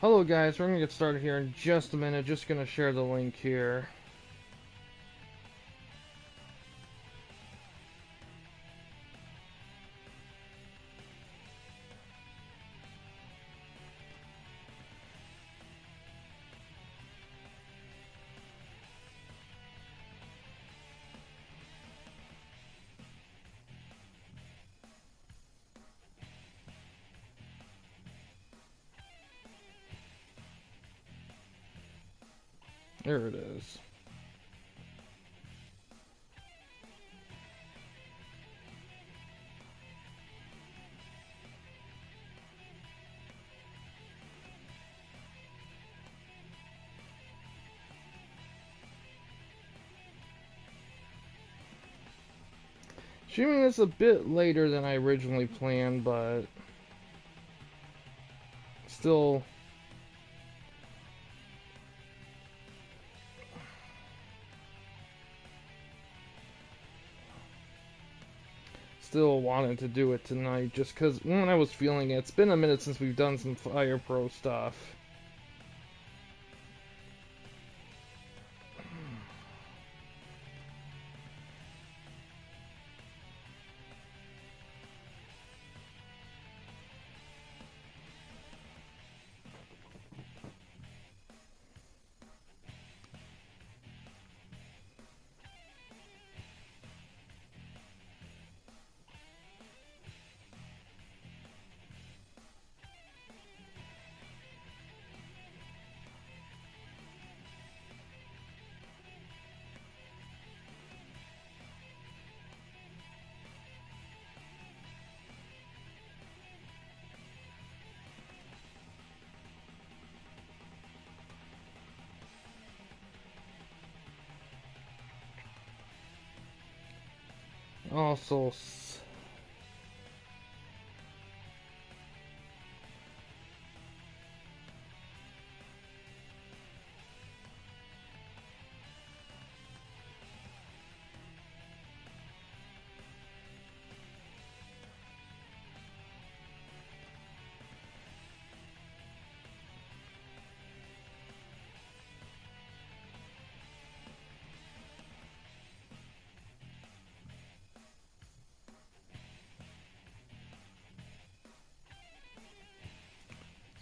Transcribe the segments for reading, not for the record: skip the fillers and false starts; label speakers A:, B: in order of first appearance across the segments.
A: Hello guys, we're gonna get started here in just a minute. Just gonna share the link here. There it is. Streaming is a bit later than I originally planned, but still wanted to do it tonight just because when I was feeling it. It's been a minute since we've done some Fire Pro stuff. Also,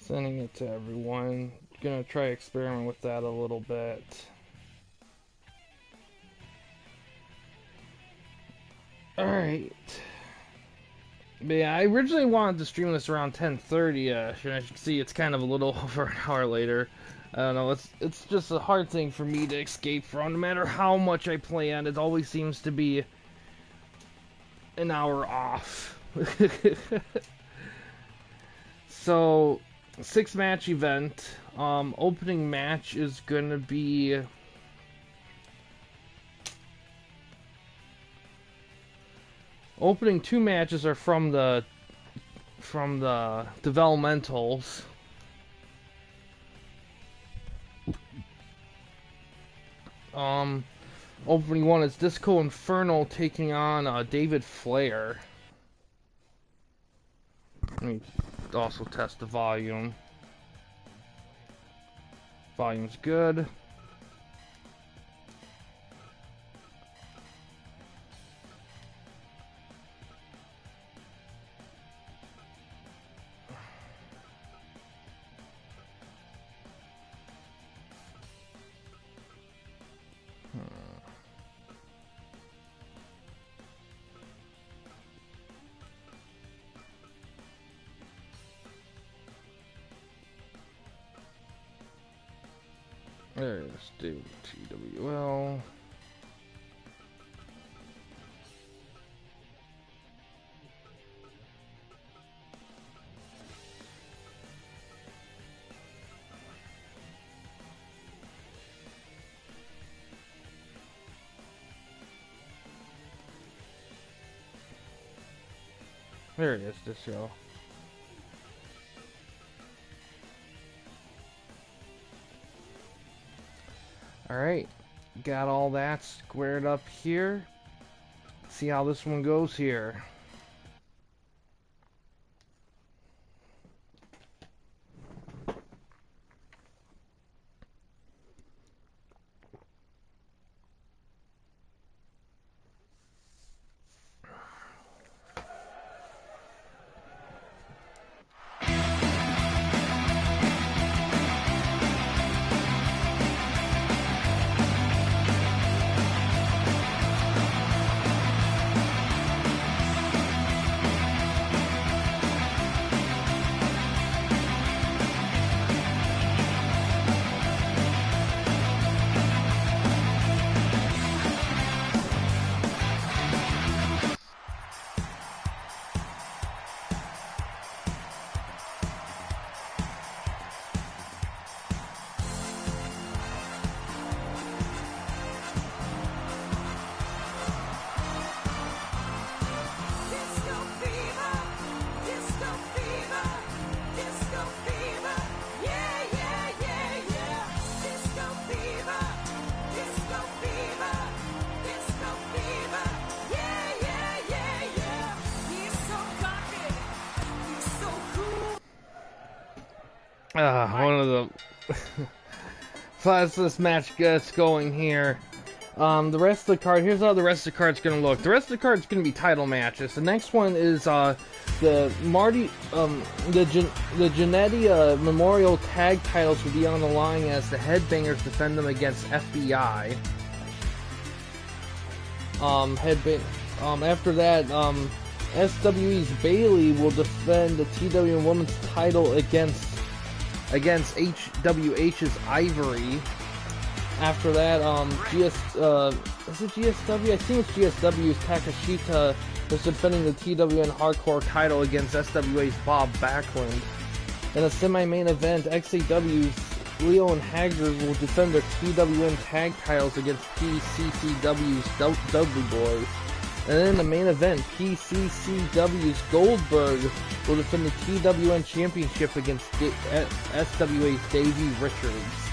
A: sending it to everyone. Gonna try experiment with that a little bit. Alright. But yeah, I originally wanted to stream this around 10:30ish, and as you can see, it's kind of a little over an hour later. I don't know, it's just a hard thing for me to escape from. No matter how much I plan, it always seems to be an hour off. So, 6-match event. Opening match is gonna be opening 2 matches are from the developmentals. Opening 1 is Disco Inferno taking on David Flair. Let me also test the volume. Volume's good. There's David TWL. There it is, this show. Alright, got all that squared up here. See how this one goes here. One of the... So as this match gets going here, the rest of the card, here's how the rest of the card's gonna look. The rest of the card's gonna be title matches. The next one is, the Genetti, Memorial Tag titles will be on the line as the Headbangers defend them against FBI. After that, SWE's Bailey will defend the TWN Women's title against HWH's Ivory. After that, is it GSW? I think it's GSW's Takashita is defending the TWN Hardcore title against SWA's Bob Backlund. In a semi-main event, XAW's Leo and Hagler will defend their TWN tag titles against PCCW's Dudley Boys. And then in the main event, PCCW's Goldberg will defend the TWN Championship against SWA's Davey Richards.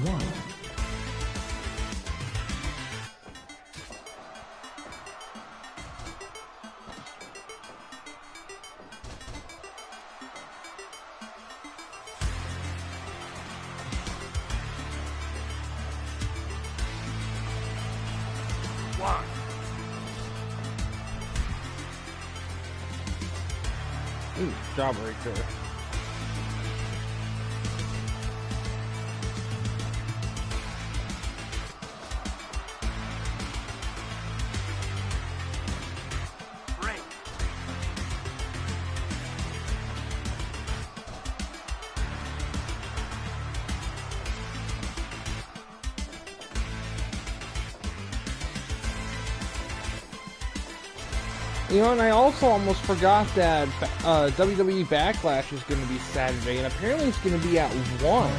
B: 1.
A: Ooh, jawbreaker. You know, and I also almost forgot that WWE Backlash is going to be Saturday, and apparently it's going to be at 1,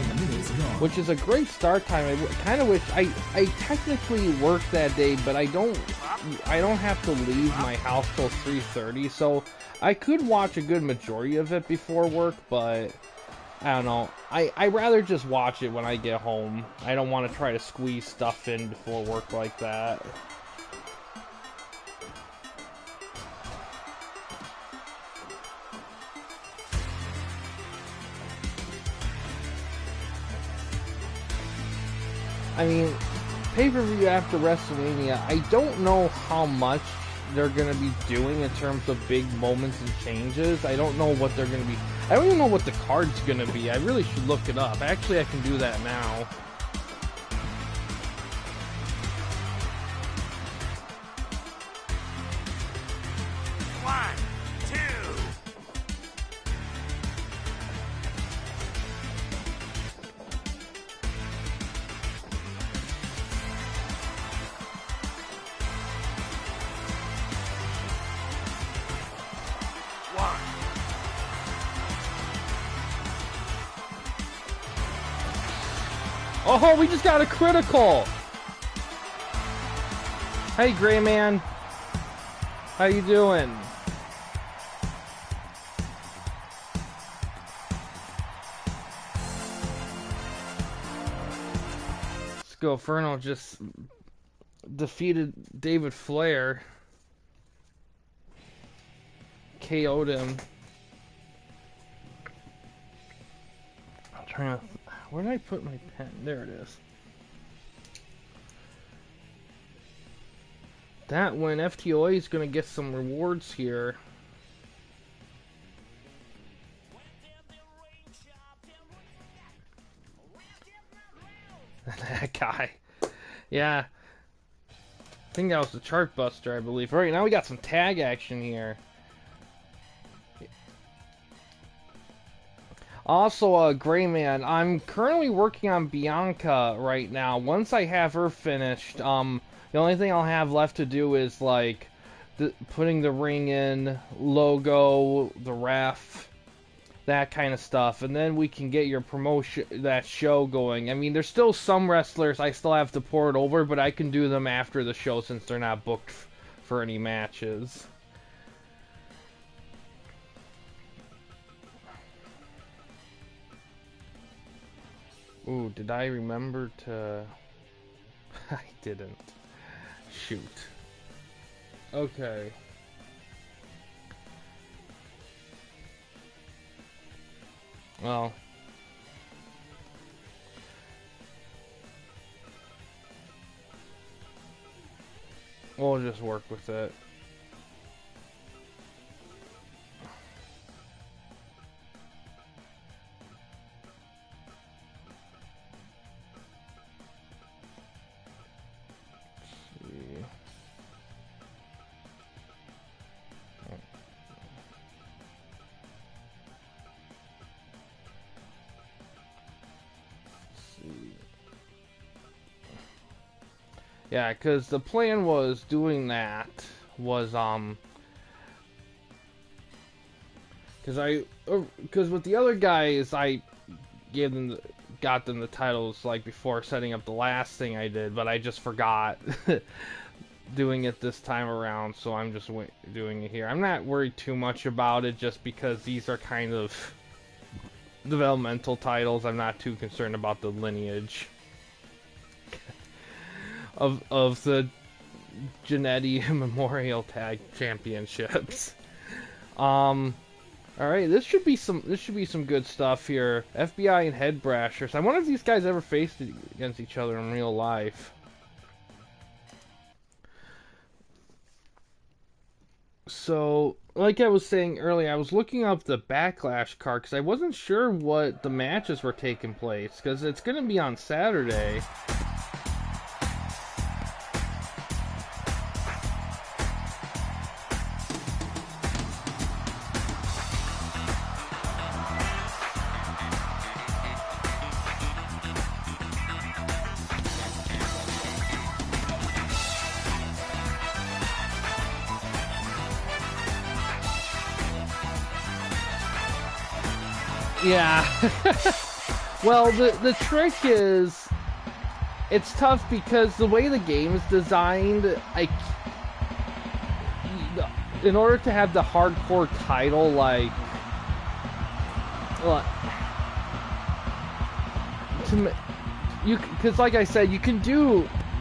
A: which is a great start time. I kind of wish I technically work that day, but I don't have to leave my house till 3:30, so I could watch a good majority of it before work, but I don't know. I rather just watch it when I get home. I don't want to try to squeeze stuff in before work like that. I mean, pay-per-view after WrestleMania, I don't know how much they're going to be doing in terms of big moments and changes. I don't know what they're going to be. I don't even know what the card's going to be. I really should look it up. Actually, I can do that now. Oh, we just got a critical! Hey, Gray Man. How you doing? Scoferno just defeated David Flair. KO'd him. I'm trying to... Where did I put my pen? There it is. That when FTOA is going to get some rewards here. That guy. Yeah. I think that was the chart buster, I believe. Alright, now we got some tag action here. Also, Gray Man, I'm currently working on Bianca right now. Once I have her finished, the only thing I'll have left to do is, like, putting the ring in, logo, the ref, that kind of stuff. And then we can get your promotion, that show going. I mean, there's still some wrestlers I still have to port over, but I can do them after the show since they're not booked for any matches. Ooh, did I remember to... I didn't. Shoot. Okay. Well, we'll just work with it. Yeah, because the plan was doing that was because with the other guys I gave them got them the titles like before setting up the last thing I did, but I just forgot doing it this time around, so I'm just doing it here. I'm not worried too much about it just because these are kind of developmental titles. I'm not too concerned about the lineage of the Genetti Memorial Tag Championships. All right, this should be some good stuff here. FBI and Head Brashers. I wonder if these guys ever faced against each other in real life. So, like I was saying earlier, I was looking up the Backlash card because I wasn't sure what the matches were taking place because it's going to be on Saturday. Yeah. Well, the trick is, it's tough because the way the game is designed, in order to have the hardcore title, because like I said, you can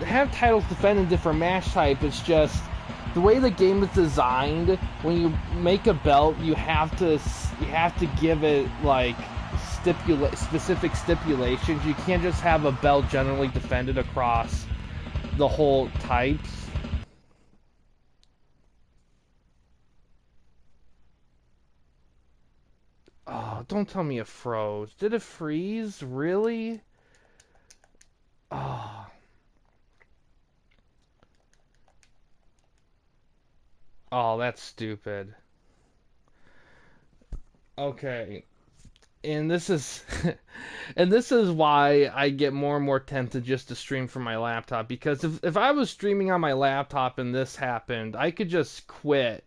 A: have titles defend in different match type. It's just the way the game is designed. When you make a belt, you have to give it like specific stipulations. You can't just have a belt generally defended across the whole types. Oh, don't tell me it froze. Did it freeze? Really? Oh. Oh, that's stupid. Okay. And this is and this is why I get more and more tempted just to stream from my laptop, because if I was streaming on my laptop and this happened, I could just quit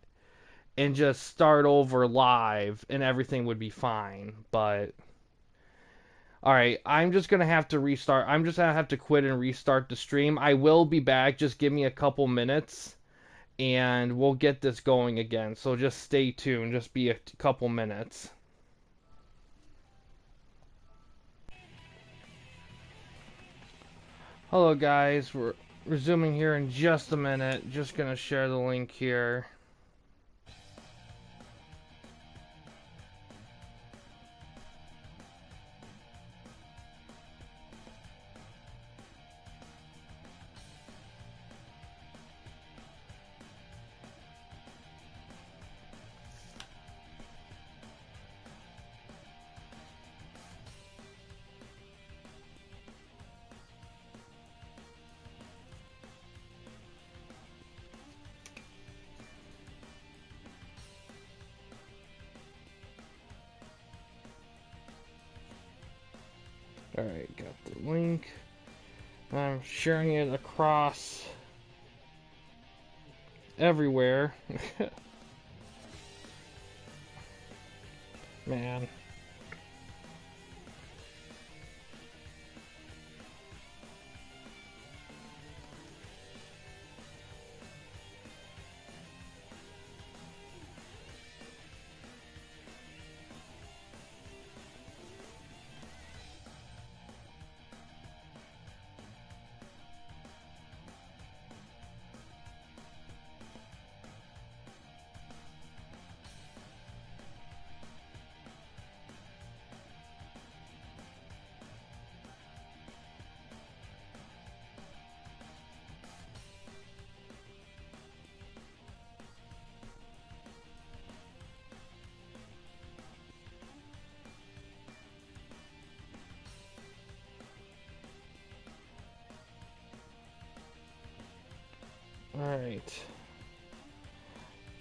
A: and just start over live and everything would be fine. But alright, I'm just gonna have to restart. I'm just gonna have to quit and restart the stream. I will be back, just give me a couple minutes and we'll get this going again. So just stay tuned, just be a couple minutes. Hello guys, we're resuming here in just a minute. Just gonna share the link here. Alright, got the link. I'm sharing it across everywhere. Man.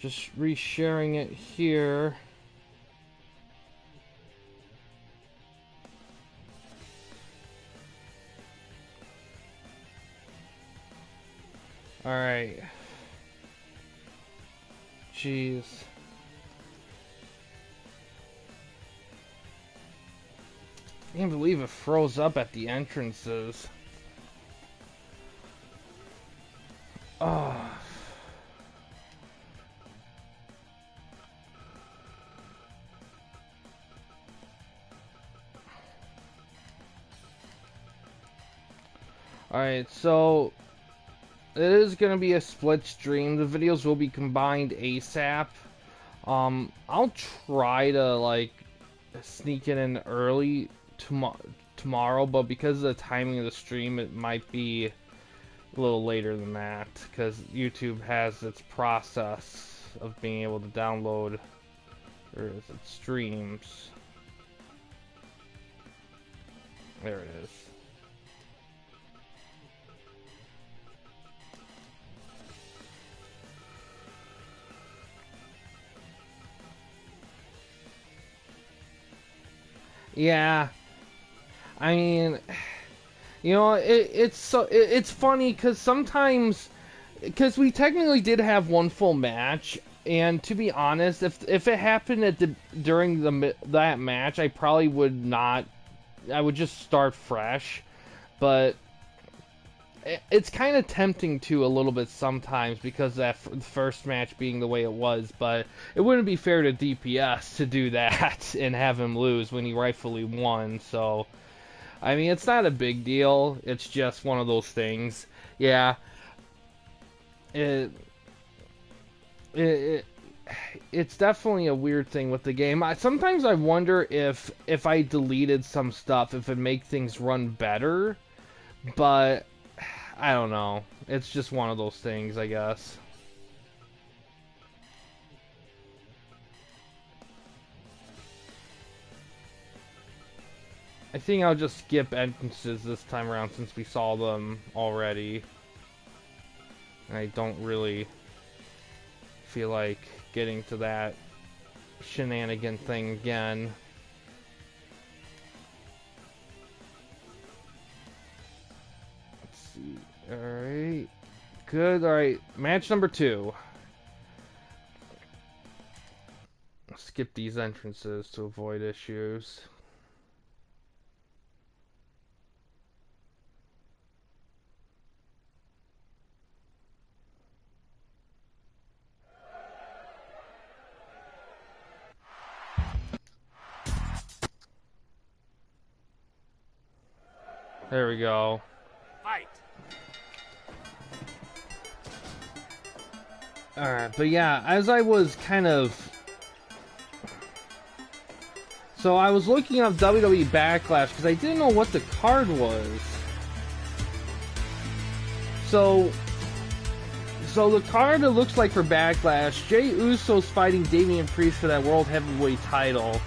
A: Just resharing it here. Alright. Jeez. I can't believe it froze up at the entrances. Oh. Alright, so it is going to be a split stream. The videos will be combined ASAP. I'll try to, like, sneak it in early tomorrow, but because of the timing of the stream, it might be a little later than that, because YouTube has its process of being able to download, or is it streams? There it is. Yeah, I mean, you know, it's funny because sometimes, because we technically did have one full match, and to be honest, if it happened during that match, I probably would not. I would just start fresh, but it's kind of tempting to a little bit sometimes because that first match being the way it was, but it wouldn't be fair to DPS to do that and have him lose when he rightfully won. So, I mean, it's not a big deal. It's just one of those things. Yeah. It's definitely a weird thing with the game. Sometimes I wonder if I deleted some stuff, if it'd make things run better, but I don't know. It's just one of those things, I guess. I think I'll just skip entrances this time around since we saw them already. And I don't really feel like getting to that shenanigan thing again. Let's see. Alright. Good. Alright. Match number 2. Skip these entrances to avoid issues. There we go.
B: Fight.
A: Alright, but yeah, as I was kind of... So I was looking up WWE Backlash because I didn't know what the card was. So the card it looks like for Backlash, Jey Uso's fighting Damian Priest for that World Heavyweight title.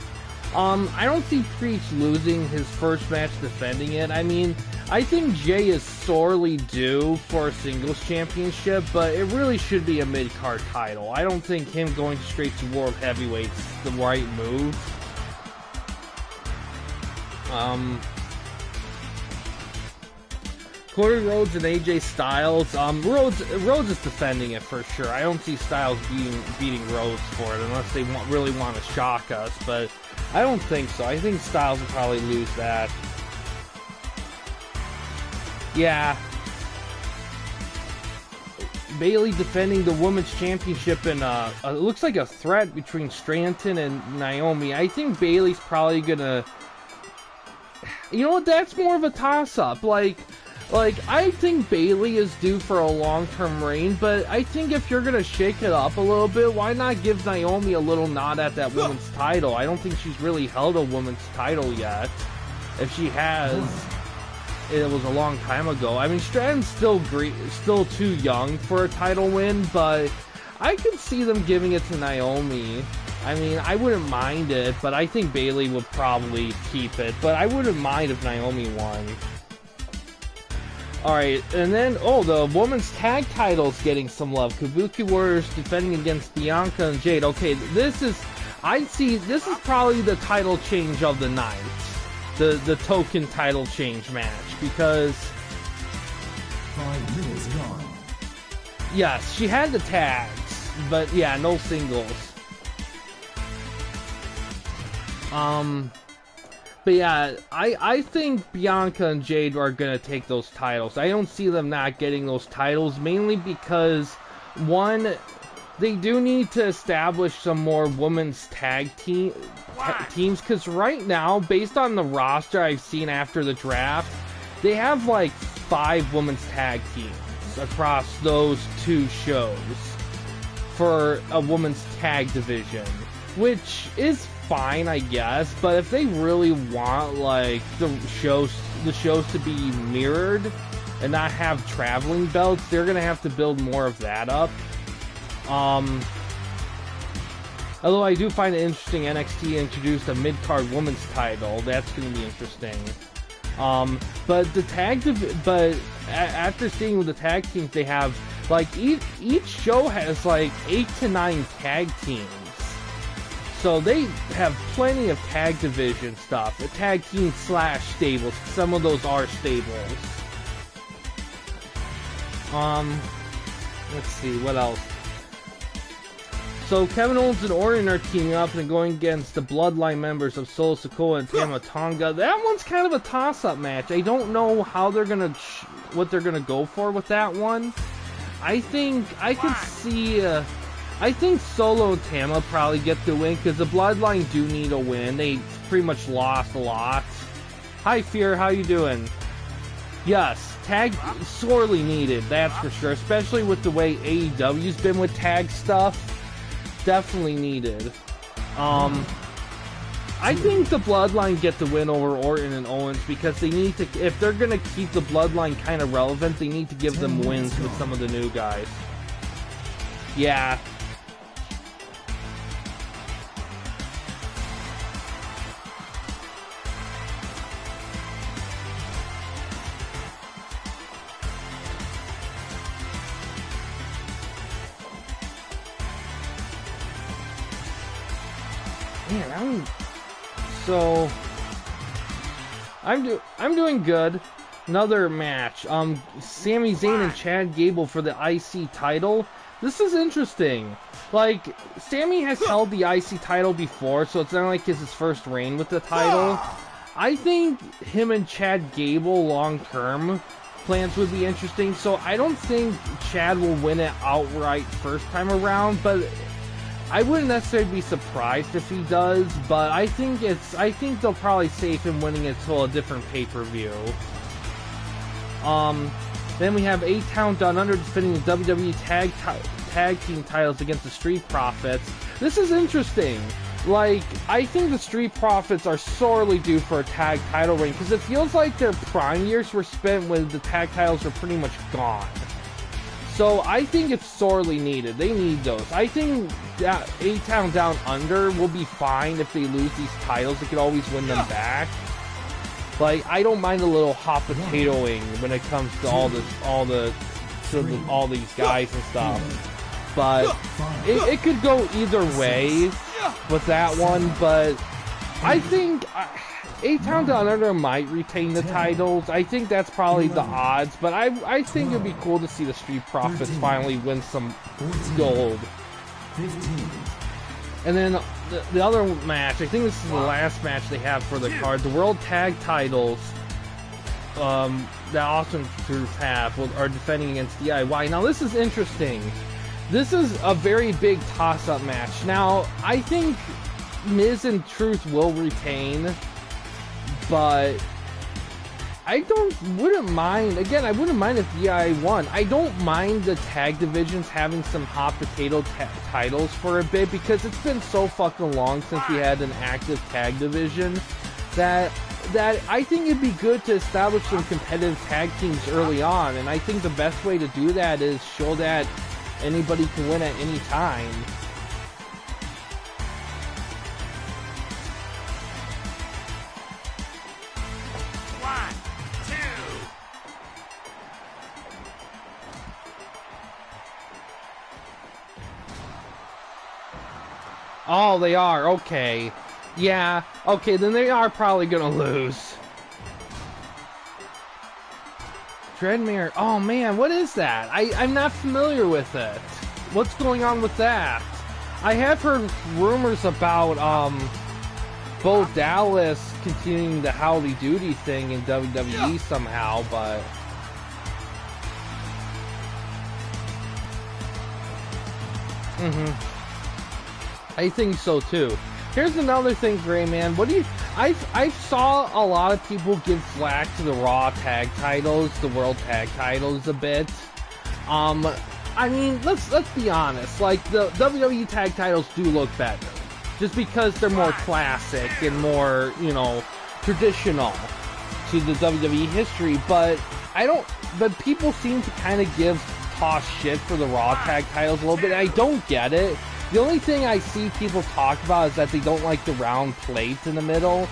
A: I don't see Priest losing his first match defending it. I mean, I think Jey is sorely due for a singles championship, but it really should be a mid-card title. I don't think him going straight to World Heavyweight's the right move. Cody Rhodes and AJ Styles. Rhodes is defending it for sure. I don't see Styles beating Rhodes for it unless they really want to shock us, but I don't think so. I think Styles will probably lose that. Yeah. Bayley defending the Women's Championship in it looks like a threat between Stanton and Naomi. I think Bayley's probably gonna... You know what? That's more of a toss-up. Like, I think Bayley is due for a long-term reign, but I think if you're gonna shake it up a little bit, why not give Naomi a little nod at that women's title? I don't think she's really held a women's title yet. If she has, it was a long time ago. I mean, Stratton's still too young for a title win, but I could see them giving it to Naomi. I mean, I wouldn't mind it, but I think Bayley would probably keep it. But I wouldn't mind if Naomi won. Alright, and then, oh, the women's tag title's getting some love. Kabuki Warriors defending against Bianca and Jade. Okay, this is probably the title change of the night. The token title change match, because
B: 5 minutes gone.
A: yes, she had the tags, but yeah, no singles. But yeah, I think Bianca and Jade are gonna take those titles. I don't see them not getting those titles, mainly because, one, they do need to establish some more women's tag teams, because right now, based on the roster I've seen after the draft, they have like 5 women's tag teams across those 2 shows for a women's tag division, which is fine, I guess, but if they really want like the shows to be mirrored and not have traveling belts, they're gonna have to build more of that up. Although I do find it interesting NXT introduced a mid-card women's title. That's gonna be interesting. But the after seeing with the tag teams they have, like each show has like 8 to 9 tag teams. So they have plenty of tag division stuff, a tag team / stables. Some of those are stables. Let's see, what else? So Kevin Owens and Orton are teaming up and going against the Bloodline members of Solo Sikoa and Tama Tonga. That one's kind of a toss-up match. I don't know how they're gonna, what they're gonna go for with that one. I think I could see. I think Solo and Tama probably get the win, because the Bloodline do need a win. They pretty much lost a lot. Hi, Fear, how you doing? Yes, tag sorely needed, that's for sure. Especially with the way AEW's been with tag stuff. Definitely needed. I think the Bloodline get the win over Orton and Owens, because they need to, if they're gonna keep the Bloodline kind of relevant, they need to give them wins with some of the new guys. Yeah. Man, I'm doing good. Another match. Sami Zayn and Chad Gable for the IC title. This is interesting. Like, Sami has held the IC title before, so it's not like it's his first reign with the title. I think him and Chad Gable long-term plans would be interesting, so I don't think Chad will win it outright first time around, but I wouldn't necessarily be surprised if he does, but I think they'll probably save him winning it till a different pay-per-view. Then we have A-Town Down Under defending the WWE tag team titles against the Street Profits. This is interesting. Like, I think the Street Profits are sorely due for a tag title reign, because it feels like their prime years were spent when the tag titles were pretty much gone. So I think it's sorely needed. They need those. I think that A-Town Down Under will be fine if they lose these titles. They could always win them back. Like, I don't mind a little hot potatoing when it comes to all these guys and stuff. But it could go either way with that one. But I think A-Town Down Under might retain the titles. I think that's probably the odds, but I think it'd be cool to see the Street Profits finally win some gold. And then the other match, I think this is the last match they have for the card, the World Tag Titles that Awesome Truth have are defending against DIY. Now this is interesting. This is a very big toss-up match. Now, I think Miz and Truth will retain, but I wouldn't mind if DI won. I don't mind the tag divisions having some hot potato titles for a bit, because it's been so fucking long since we had an active tag division that I think it'd be good to establish some competitive tag teams early on, and I think the best way to do that is show that anybody can win at any time. Oh, they are. Okay. Yeah. Okay, then they are probably gonna lose. Dreadmere. Oh man, what is that? I'm not familiar with it. What's going on with that? I have heard rumors about Bo Dallas continuing the Howdy Doody thing in WWE somehow, but I think so too. Here's another thing, Gray Man. What do you? I saw a lot of people give flack to the Raw tag titles, the World Tag titles a bit. I mean, let's be honest. Like the WWE tag titles do look better, just because they're more classic and more, you know, traditional to the WWE history. But I don't. But people seem to kind of toss shit for the Raw tag titles a little bit. I don't get it. The only thing I see people talk about is that they don't like the round plates in the middle,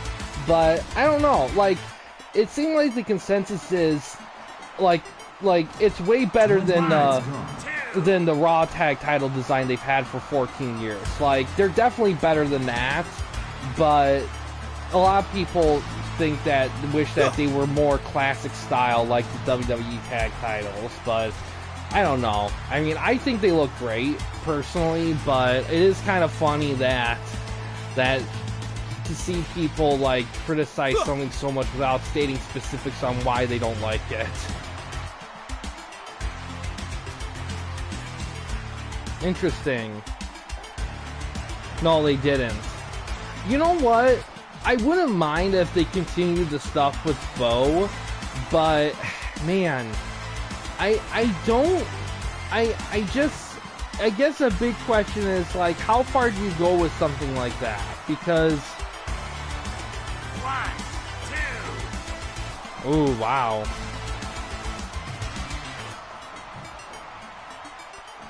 A: but I don't know, like, it seemed like the consensus is, like it's way better than the Raw tag title design they've had for 14 years. Like, they're definitely better than that, but a lot of people wish that they were more classic style like the WWE tag titles, but I don't know. I mean, I think they look great, personally, but it is kind of funny that to see people, like, criticize something so much without stating specifics on why they don't like it. Interesting. No, they didn't. You know what? I wouldn't mind if they continued the stuff with Bo, but, man, I guess a big question is, like, how far do you go with something like that? Because 1, 2. Ooh, wow.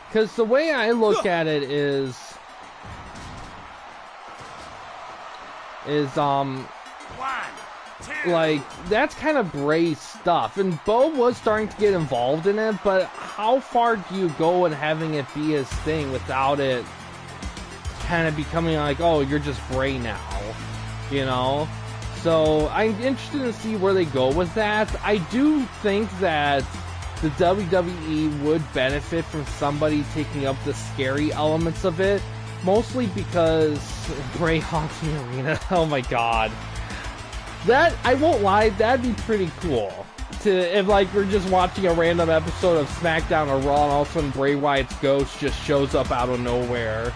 A: Because the way I look at it is 1, 2. Like, that's kind of Bray's stuff, and Bo was starting to get involved in it, but how far do you go in having it be his thing without it kind of becoming like, oh, you're just Bray now, you know? So I'm interested to see where they go with that. I do think that the WWE would benefit from somebody taking up the scary elements of it, mostly because Bray haunting the arena. Oh my god. That, I won't lie, that'd be pretty cool. If, like, we're just watching a random episode of SmackDown or Raw and all of a sudden Bray Wyatt's ghost just shows up out of nowhere.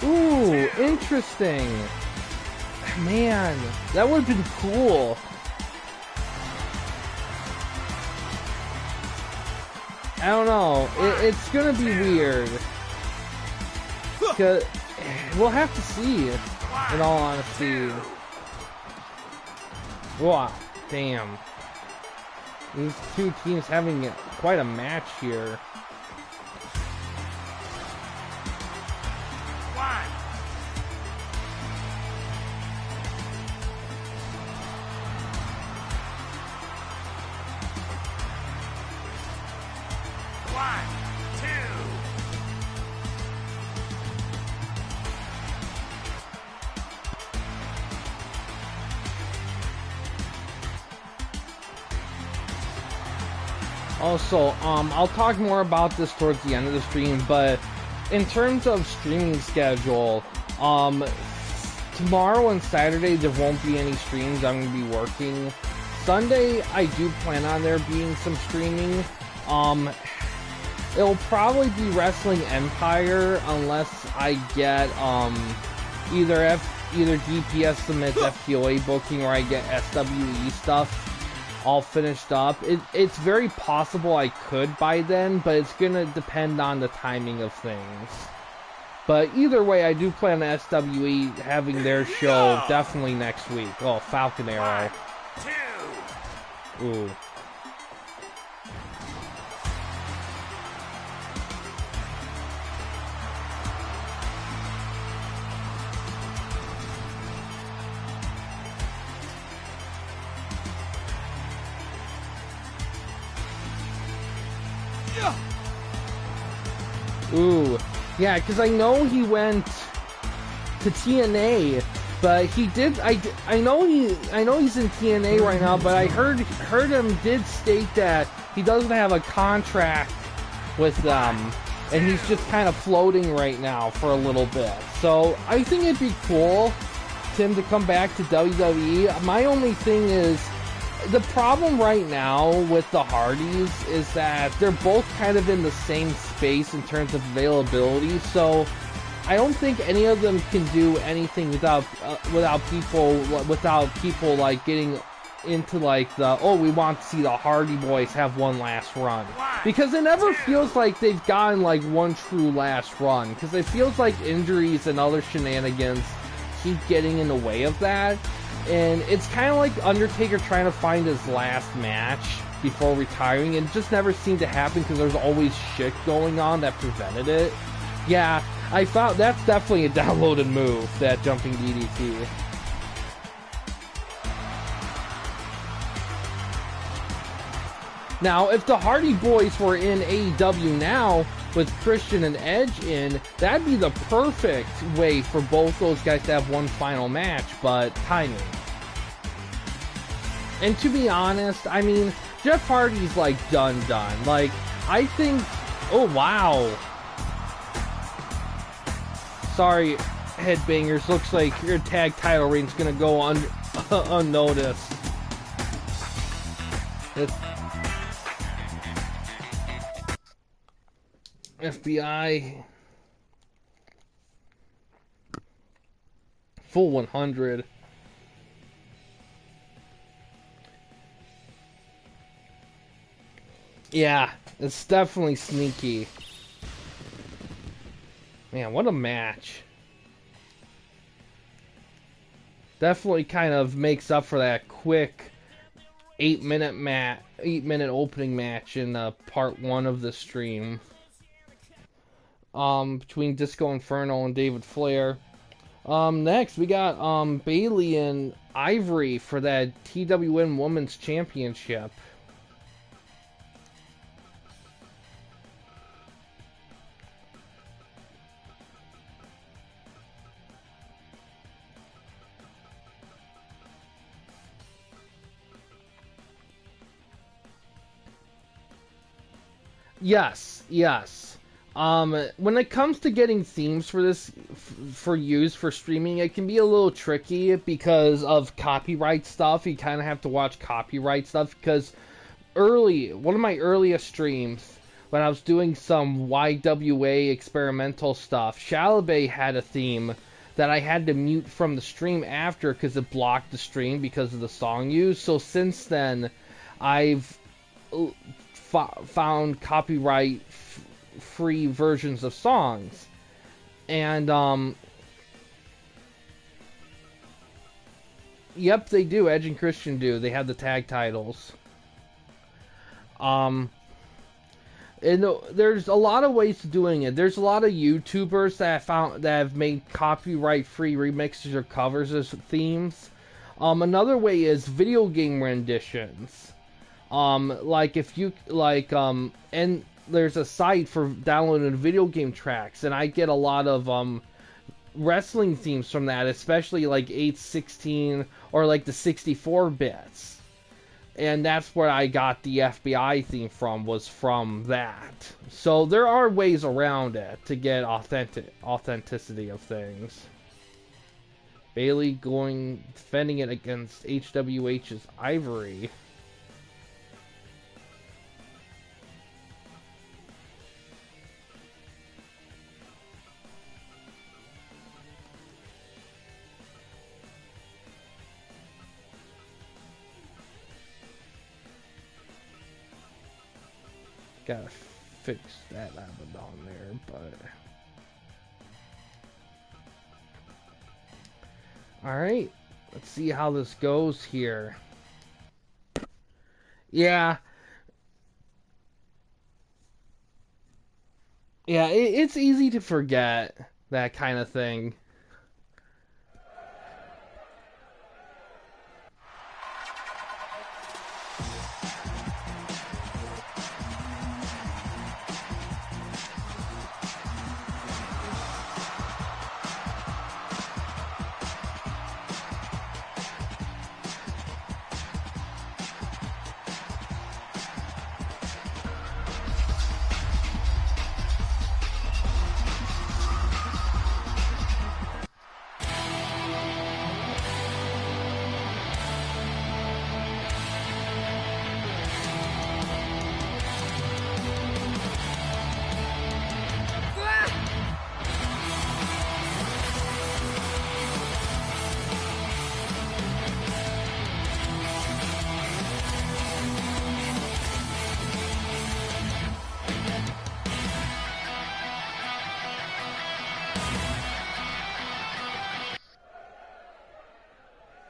A: Ooh, interesting. Man, that would have been cool. I don't know. It's gonna be weird. Cause we'll have to see, in all honesty. Wow, damn. These two teams having quite a match here. Also, I'll talk more about this towards the end of the stream, but in terms of streaming schedule, tomorrow and Saturday there won't be any streams. I'm going to be working. Sunday, I do plan on there being some streaming. It'll probably be Wrestling Empire unless I get, either DPS submits FTOA booking or I get SWE stuff all finished up. It's very possible I could by then, but it's gonna depend on the timing of things. But either way, I do plan on SWE having their show definitely next week. Oh, Falcon Arrow. 1, 2. Ooh. Ooh, yeah, because I know he went to TNA, but he did. I know he's in TNA right now, but I heard him did state that he doesn't have a contract with them, and he's just kind of floating right now for a little bit. So I think it'd be cool for him to come back to WWE. My only thing is, the problem right now with the Hardys is that they're both kind of in the same space in terms of availability, so I don't think any of them can do anything without people like getting into like the, oh, we want to see the Hardy Boys have one last run, because it never feels like they've gotten like one true last run, because it feels like injuries and other shenanigans keep getting in the way of that. And it's kind of like Undertaker trying to find his last match before retiring, and it just never seemed to happen because there's always shit going on that prevented it. Yeah, I found that's definitely a downloaded move, that jumping DDT. Now, if the Hardy Boys were in AEW now, with Christian and Edge in, that'd be the perfect way for both those guys to have one final match, but timing. And to be honest, I mean, Jeff Hardy's like done. Like, I think, oh wow. Sorry, headbangers, looks like your tag title reign's gonna go unnoticed. It's FBI full 100. Yeah, it's definitely sneaky. Man, what a match. Definitely kind of makes up for that quick 8-minute opening match in part 1 of the stream. Between Disco Inferno and David Flair. Next we got Bayley and Ivory for that TWN Women's Championship. Yes. When it comes to getting themes for this, for use for streaming, it can be a little tricky because of copyright stuff. You kind of have to watch copyright stuff, because one of my earliest streams, when I was doing some YWA experimental stuff, Shalabay had a theme that I had to mute from the stream after because it blocked the stream because of the song used. So since then, I've found copyright free versions of songs, and yep, they do. Edge and Christian do. They have the tag titles. And there's a lot of ways to doing it. There's a lot of YouTubers that I found that have made copyright free remixes or covers as themes. Another way is video game renditions. Like if you and there's a site for downloading video game tracks, and I get a lot of wrestling themes from that, especially like 8/16 or like the 64 bits. And that's where I got the FBI theme from, was from that. So there are ways around it to get authenticity of things. Bayley defending it against HWH's Ivory. Gotta fix that Abaddon there, but... Alright, let's see how this goes here. Yeah. Yeah, it's easy to forget that kind of thing.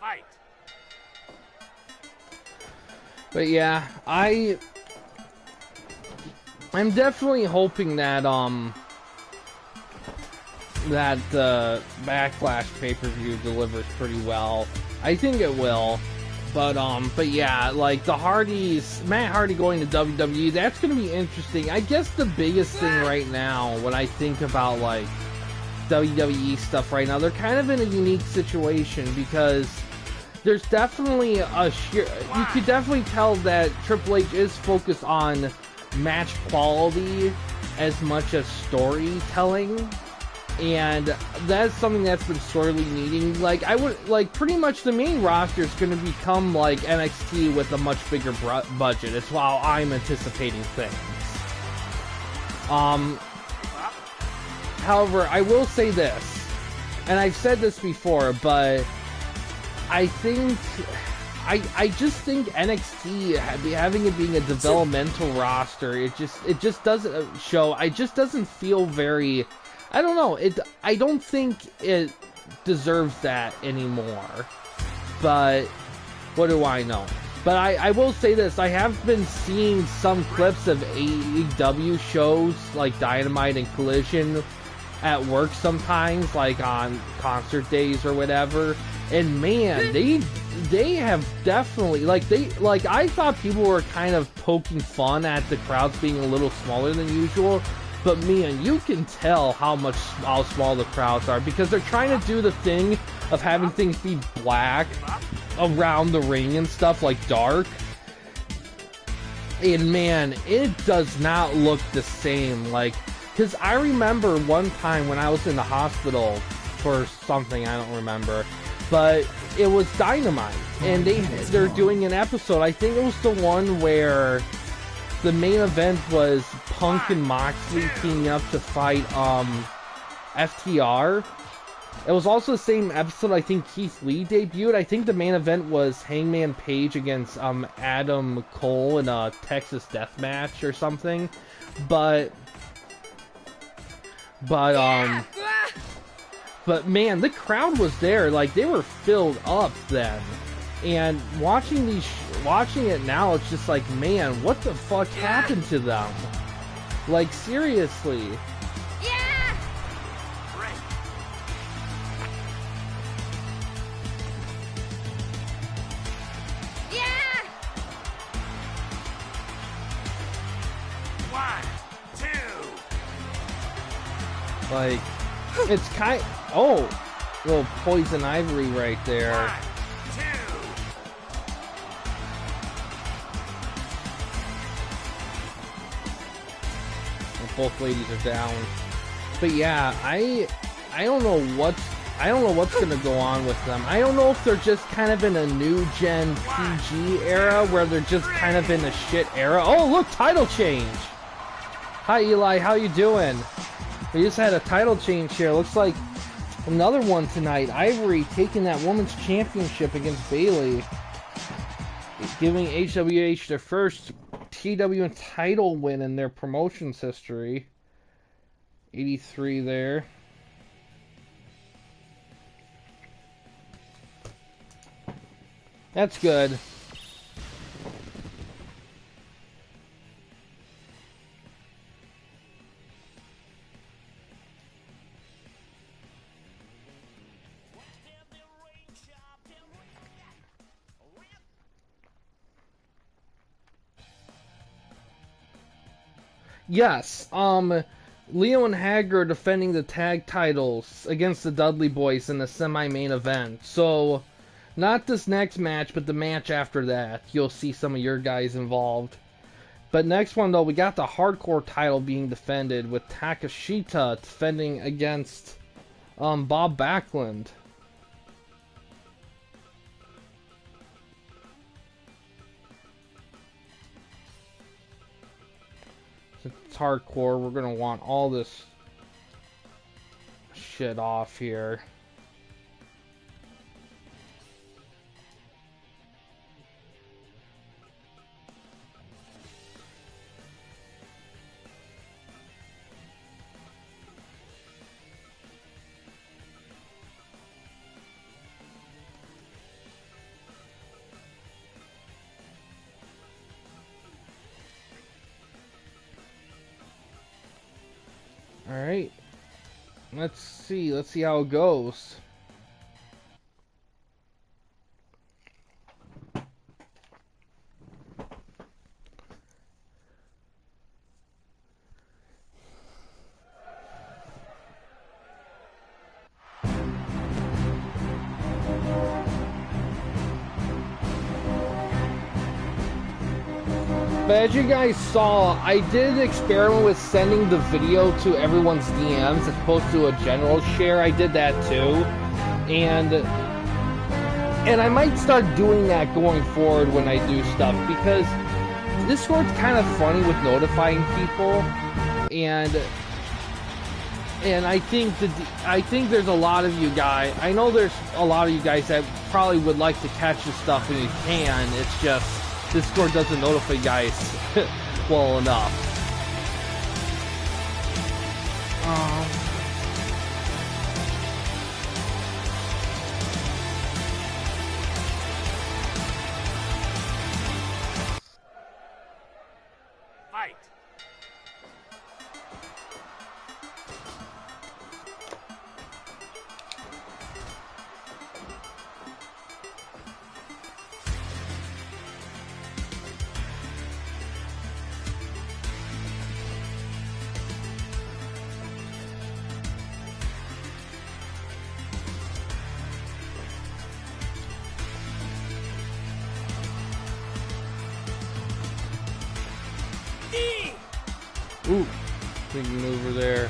C: Fight.
A: But yeah, I'm definitely hoping that Backlash pay-per-view delivers pretty well. I think it will. But yeah, like the Hardys, Matt Hardy going to WWE, that's gonna be interesting. I guess the biggest thing right now, when I think about like WWE stuff right now, they're kind of in a unique situation because there's definitely you could definitely tell that Triple H is focused on match quality as much as storytelling. And that's something that's been sorely needing. Like, I would, like, pretty much the main roster is going to become, like, NXT with a much bigger budget. It's how I'm anticipating things. However, I will say this, and I've said this before, but I think, I just think NXT, having it being a developmental roster, it just doesn't show, it just doesn't feel very... I don't know. I don't think it deserves that anymore. But what do I know? But I will say this. I have been seeing some clips of AEW shows like Dynamite and Collision at work sometimes, like on concert days or whatever. And man, they have definitely like I thought people were kind of poking fun at the crowds being a little smaller than usual. But man, you can tell how small the crowds are because they're trying to do the thing of having things be black around the ring and stuff, like dark. And man, it does not look the same. Like, because I remember one time when I was in the hospital for something, I don't remember, but it was Dynamite, and they're doing an episode. I think it was the one where the main event was Punk and Moxley teaming up to fight FTR. It was also the same episode I think Keith Lee debuted. I think the main event was Hangman Page against Adam Cole in a Texas death match or something. But man, the crowd was there. Like, they were filled up then. And watching it now, it's just like, man, what the fuck happened to them? Like, seriously.
C: Yeah. Yeah. 1, 2.
A: Like, it's oh, little Poison Ivory right there.
C: 1, 2.
A: Both ladies are down. But yeah, I don't know what's gonna go on with them. I don't know if they're just kind of in a new gen PG era where they're just kind of in a shit era. Oh, look, title change. Hi Eli, how you doing? We just had a title change here. Looks like another one tonight. Ivory taking that women's championship against Bayley, giving HWH their first TWN title win in their promotions history. 83 there. That's good. Yes, Leo and Hager defending the tag titles against the Dudley Boys in the semi-main event. So, not this next match, but the match after that. You'll see some of your guys involved. But next one, though, we got the Hardcore title being defended with Takeshita defending against Bob Backlund. It's Hardcore. We're gonna want all this shit off here. Alright. Let's see how it goes. But as you guys saw, I did experiment with sending the video to everyone's DMs as opposed to a general share. I did that too. And I might start doing that going forward when I do stuff, because Discord's kind of funny with notifying people, and I think there's a lot of you guys. I know there's a lot of you guys that probably would like to catch this stuff when you can. It's just Discord doesn't notify you guys well enough.
C: Fight.
A: Ooh, big maneuver there.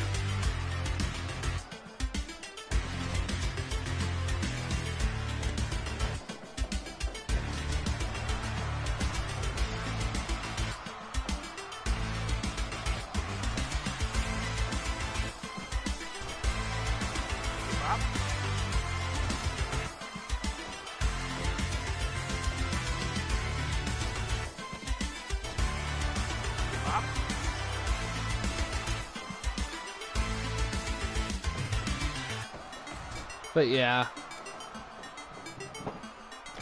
A: But yeah,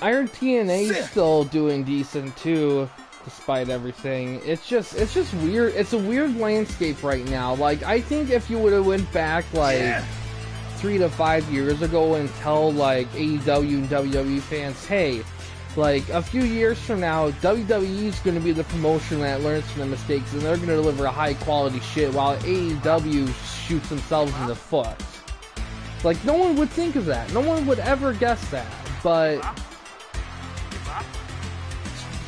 A: I heard TNA's still doing decent too, despite everything. It's just weird. It's a weird landscape right now. Like, I think if you would have went back like 3 to 5 years ago and tell like AEW and WWE fans, hey, like a few years from now, WWE is going to be the promotion that learns from the mistakes, and they're going to deliver a high quality shit, while AEW shoots themselves in the foot. Like, no one would think of that. No one would ever guess that. But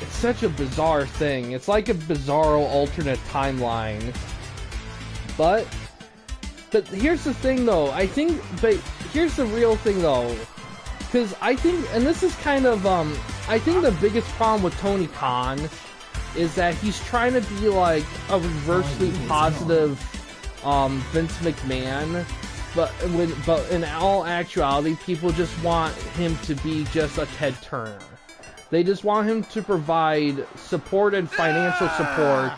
A: it's such a bizarre thing. It's like a bizarro alternate timeline. But here's the thing, though. Here's the real thing, though. Because I think, and this is kind of, I think the biggest problem with Tony Khan is that he's trying to be like a reversely positive Vince McMahon. But in all actuality, people just want him to be just a Ted Turner. They just want him to provide support and financial support,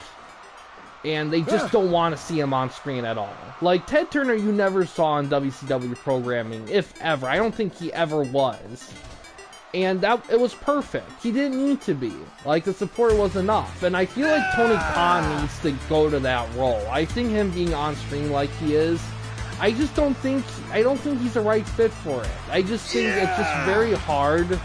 A: and they just don't want to see him on screen at all. Like, Ted Turner you never saw in WCW programming, if ever. I don't think he ever was. And it was perfect. He didn't need to be. Like, the support was enough. And I feel like Tony Khan needs to go to that role. I think him being on screen like he is, I don't think he's the right fit for it. I just think it's just very hard.
C: 1,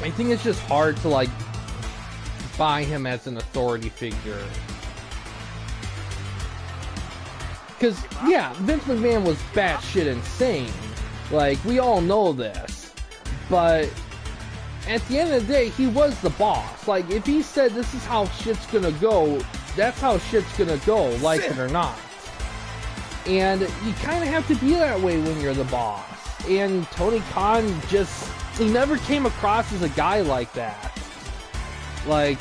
C: 2.
A: I think it's just hard to, like, buy him as an authority figure. Because, yeah, Vince McMahon was batshit insane. Like, we all know this. But at the end of the day, he was the boss. Like, if he said this is how shit's gonna go, that's how shit's gonna go, like it or not. And you kind of have to be that way when you're the boss. And Tony Khan he never came across as a guy like that. Like,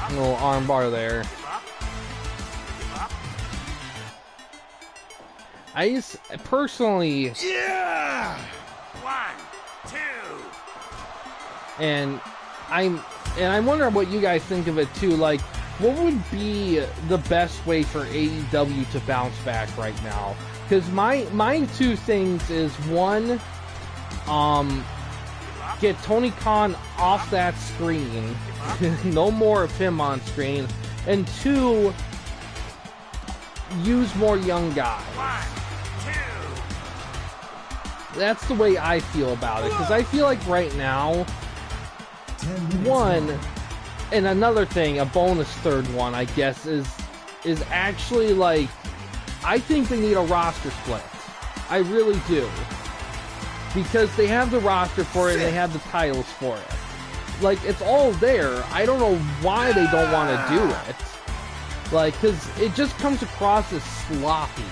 A: a little armbar there. I just, personally...
C: Yeah! 1, 2.
A: And I'm wondering what you guys think of it too. Like, what would be the best way for AEW to bounce back right now? Because my two things is, one, get Tony Khan off that screen no more of him on screen. And 2, use more young guys.
C: 1, 2.
A: That's the way I feel about it, because I feel like right now,
B: 10 minutes.
A: 1, and another thing, a bonus third one, I guess, is actually like, I think they need a roster split. I really do. Because they have the roster for it, and they have the titles for it. Like, it's all there. I don't know why they don't want to do it. Like, because it just comes across as sloppy,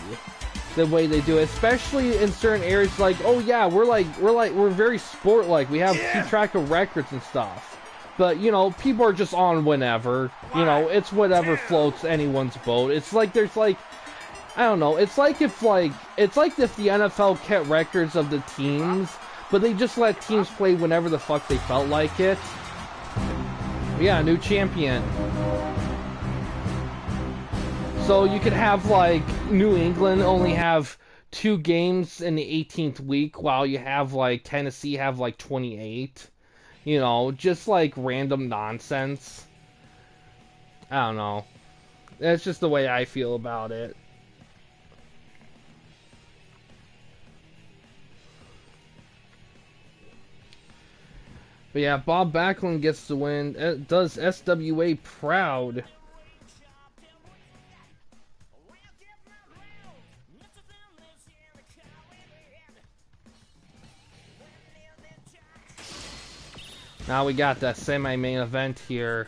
A: the way they do it, especially in certain areas. Like, oh yeah, we're very sport-like. We have keep track of records and stuff. But, you know, people are just on whenever. You know, it's whatever floats anyone's boat. It's like there's like, I don't know. It's like if the NFL kept records of the teams, but they just let teams play whenever the fuck they felt like it. Yeah, new champion. So you could have, like, New England only have 2 games in the 18th week, while you have, like, Tennessee have, like, 28. You know, just, like, random nonsense. I don't know. That's just the way I feel about it. But yeah, Bob Backlund gets the win. It does SWA proud. Now we got that semi-main event here.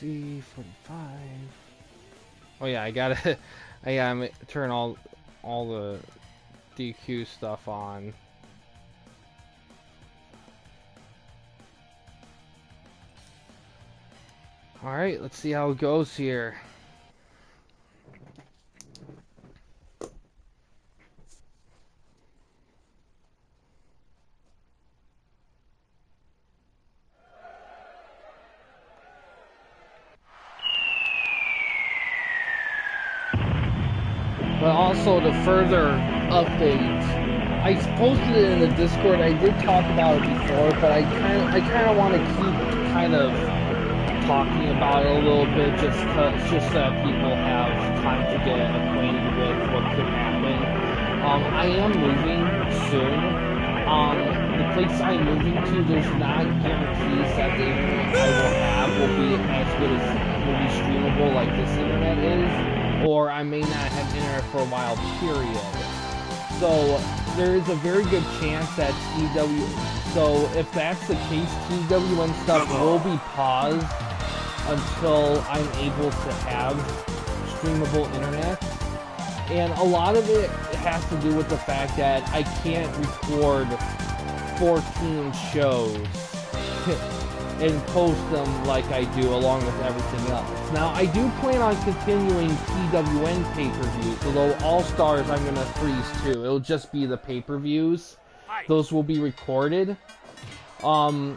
A: C45. Oh yeah, I gotta turn all the DQ stuff on. All right, let's see how it goes here. But also to further update, I posted it in the Discord. I did talk about it before, but I kind of want to keep kind of talking about it a little bit, just so that people have time to get acquainted with what could happen. I am moving soon. The place I'm moving to, there's not guarantees that the internet I will have will be as good as will be streamable like this internet is, or I may not have internet for a while, period. So there is a very good chance that so if that's the case, TWN stuff will be paused until I'm able to have streamable internet. And a lot of it has to do with the fact that I can't record 14 shows and post them like I do along with everything else. Now, I do plan on continuing TWN pay-per-views, although All-Stars I'm going to freeze too. It'll just be the pay-per-views. Those will be recorded. But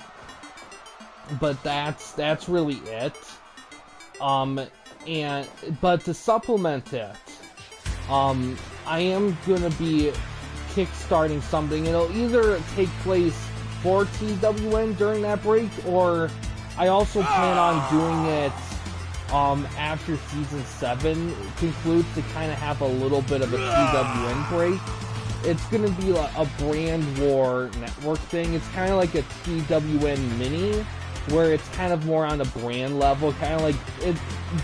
A: that's really it. But to supplement it, I am gonna be kickstarting something. It'll either take place for TWN during that break, or I also plan on doing it after Season 7 concludes to kind of have a little bit of a TWN break. It's going to be a brand war network thing. It's kind of like a TWN mini, where it's kind of more on a brand level, kind of like it'd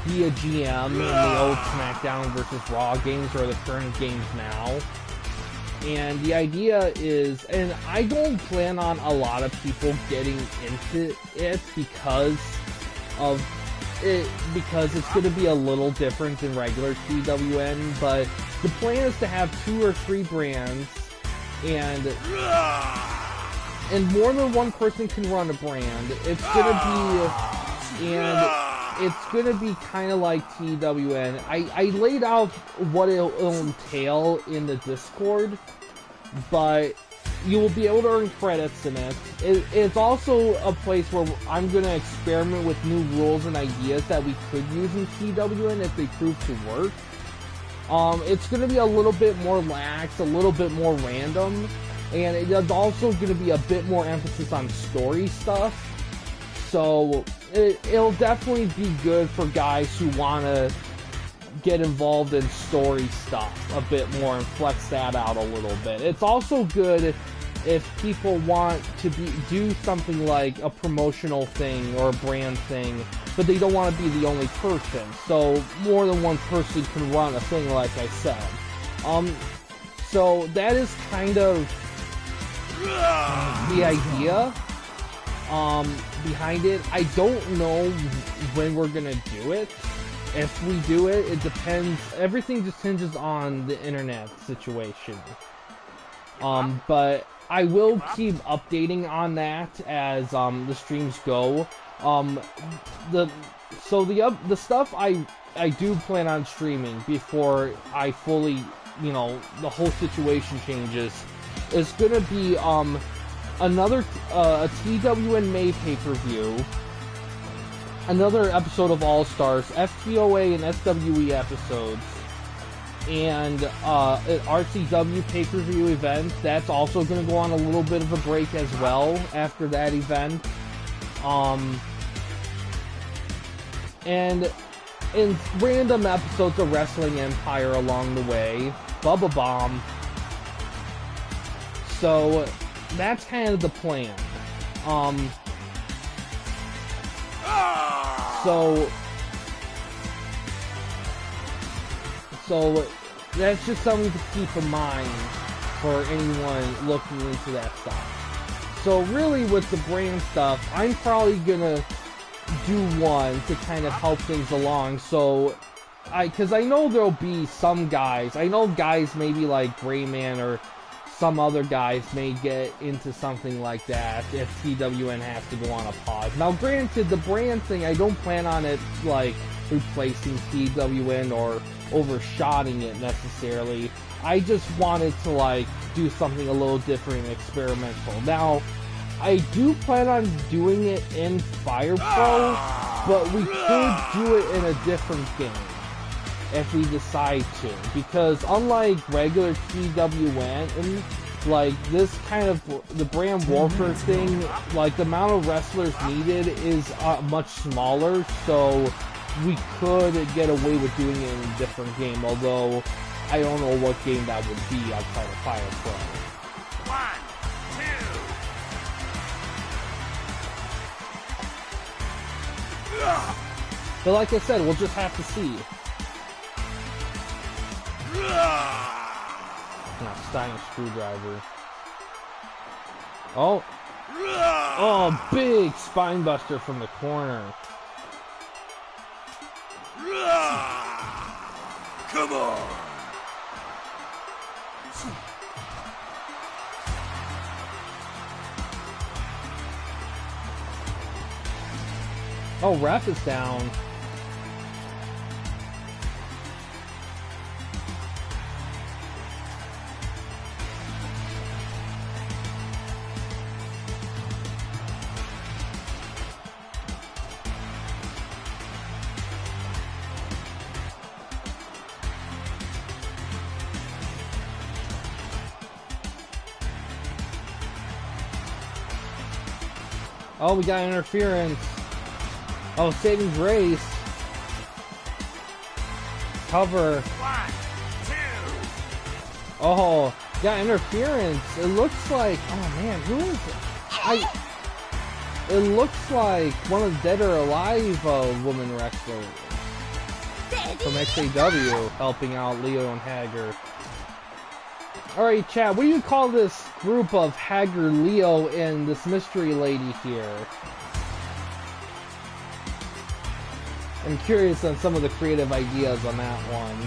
A: be a GM in the old SmackDown versus Raw games or the current games now. And the idea is, and I don't plan on a lot of people getting into it because it's going to be a little different than regular TWN, but the plan is to have 2 or 3 brands, and more than one person can run a brand. It's gonna be kind of like TWN. I laid out what it'll entail in the Discord, but you will be able to earn credits in it. It's also a place where I'm going to experiment with new rules and ideas that we could use in TWN if they prove to work. It's going to be a little bit more lax, a little bit more random, and it's also going to be a bit more emphasis on story stuff. So it'll definitely be good for guys who want to get involved in story stuff a bit more and flex that out a little bit. It's also good if people want to do something like a promotional thing or a brand thing, but they don't want to be the only person. So more than one person can run a thing, like I said. So that is kind of the idea behind it. I don't know when we're gonna do it. If we do it, it depends. Everything just hinges on the internet situation. But I will keep updating on that as the streams go. The stuff I do plan on streaming before I fully, the whole situation changes, is gonna be another a TWN May pay-per-view. Another episode of All Stars, FTOA and SWE episodes, and an RCW pay-per-view event. That's also going to go on a little bit of a break as well after that event. And random episodes of Wrestling Empire along the way. Bubba Bomb. So that's kind of the plan. So that's just something to keep in mind for anyone looking into that stuff. So really with the brand stuff, I'm probably gonna do one to kind of help things along. So because I know there'll be some guys, I know guys maybe like Grayman or some other guys may get into something like that if TWN has to go on a pause. Now granted, the brand thing, I don't plan on it like replacing TWN or overshotting it necessarily. I just wanted to like do something a little different and experimental. Now, I do plan on doing it in Fire Pro, but we could do it in a different game if we decide to, because unlike regular TWN, like this kind of the brand warfare thing, like the amount of wrestlers needed is much smaller, so we could get away with doing it in a different game, although I don't know what game that would be outside of Fire Pro.
C: 1, 2.
A: But like I said, we'll just have to see. Not Stein screwdriver. Oh. Oh, big spine buster from the corner.
C: Come on.
A: Oh, ref is down. Oh, we got interference. Oh, saving grace. Cover.
C: 1, 2.
A: Oh, got interference. It looks like. Oh man, who is it? It looks like one of the Dead or Alive woman wrestlers from XAW helping out Leo and Hager. Alright, chat, what do you call this group of Hager, Leo, and this mystery lady here? I'm curious on some of the creative ideas on that one.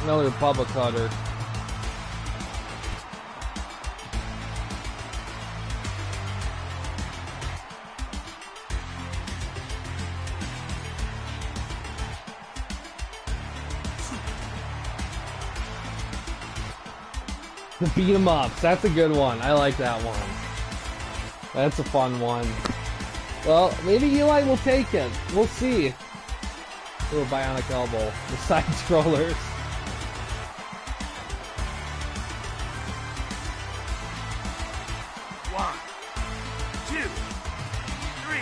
A: Another Bubba Cutter. The beat 'em ups, that's a good one. I like that one. That's a fun one. Well, maybe Eli will take it. We'll see. Little bionic elbow. The side scrollers.
C: One, 2, 3.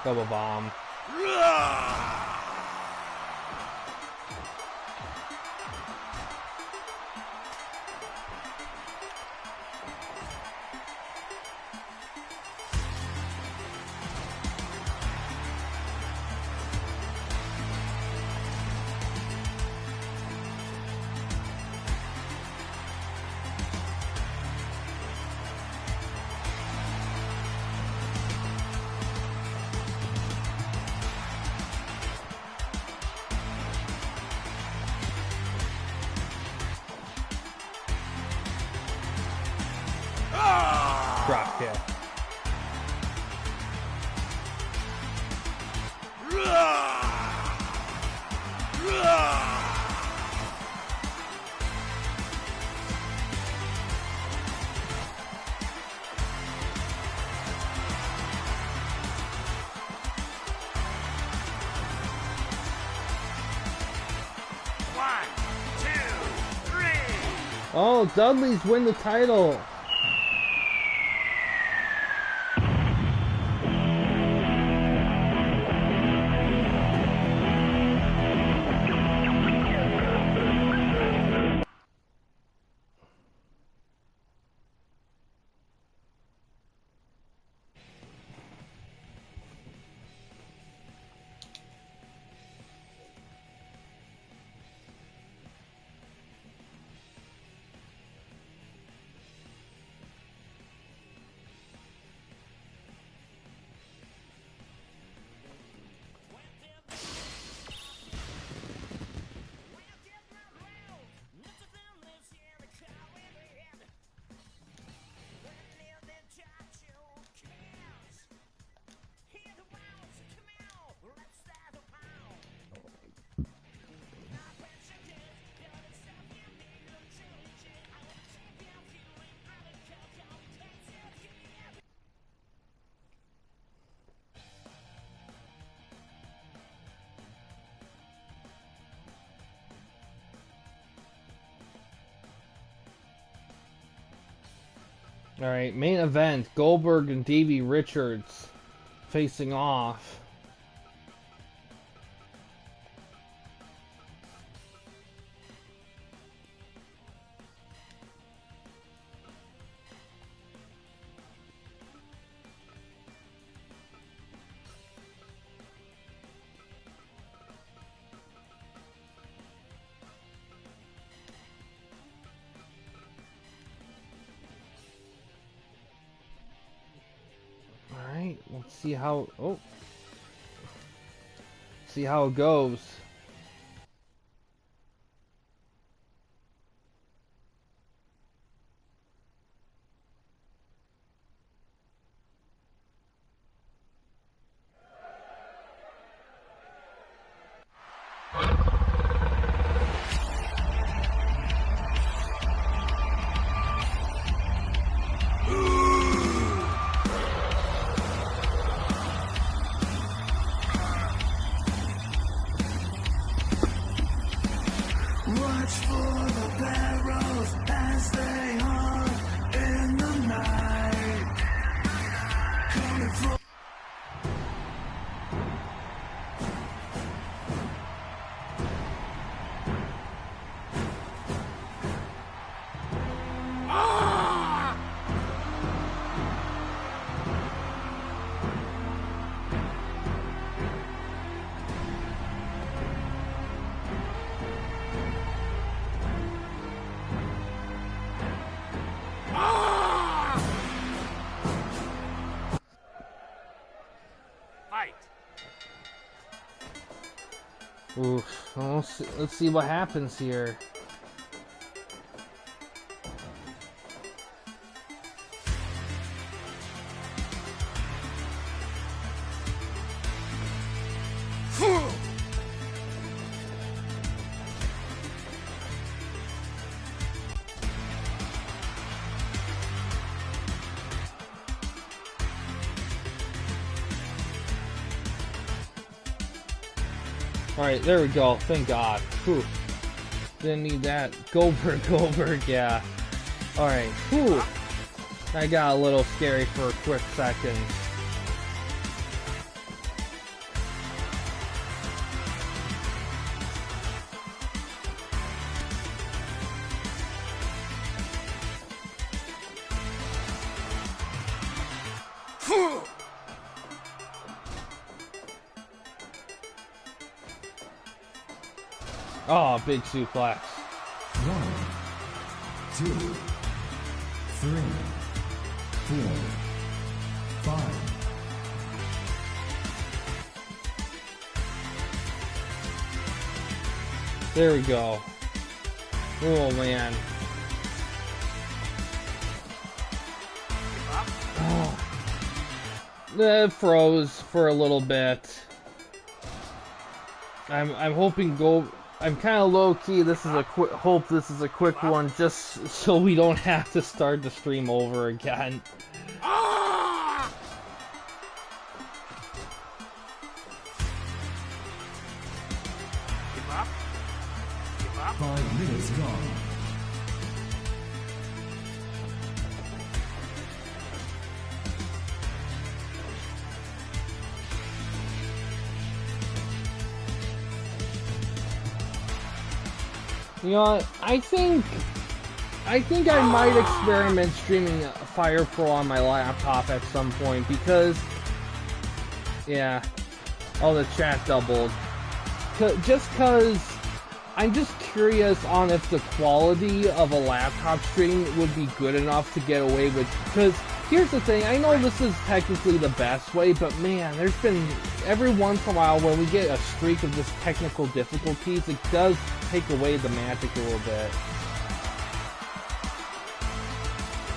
A: Double bomb. Drop kick.
C: One, 2, 3.
A: Oh, Dudley's win the title. Alright, main event. Goldberg and Davey Richards facing off. Alright, let's see how... Oh. See how it goes. Oof. Well, let's see what happens here. Alright, there we go. Thank God. Whew. Didn't need that. Goldberg, Goldberg, yeah. Alright, whew. I got a little scary for a quick second. Oh, big suplex.
B: 1, 2, 3, 4, 5.
A: There we go. Oh, man. Oh. It froze for a little bit. I'm hoping I'm kind of low key. This is a quick. Hope this is a quick one, just so we don't have to start the stream over again.
C: Give up. Give up.
B: 5 minutes gone.
A: You know what? I think I might experiment streaming Fire Pro on my laptop at some point because, yeah, oh, the chat doubled. Just cause I'm just curious on if the quality of a laptop stream would be good enough to get away with. Because here's the thing, I know this is technically the best way, but man, there's been every once in a while when we get a streak of just technical difficulties, it does take away the magic a little bit.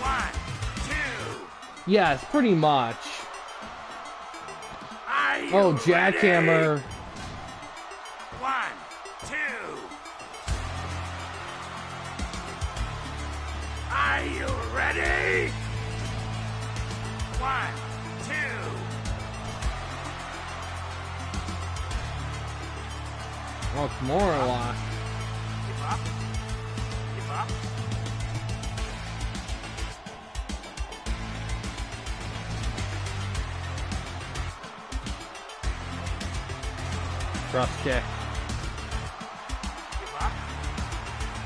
C: 1, 2.
A: Yes, pretty much.
C: Are you
A: Oh,
C: ready?
A: jackhammer.
C: 1, 2. Are you ready? 1, 2.
A: Oh, Kimura lock.
C: Give up. Give up.
A: Cross kick.
C: Give up.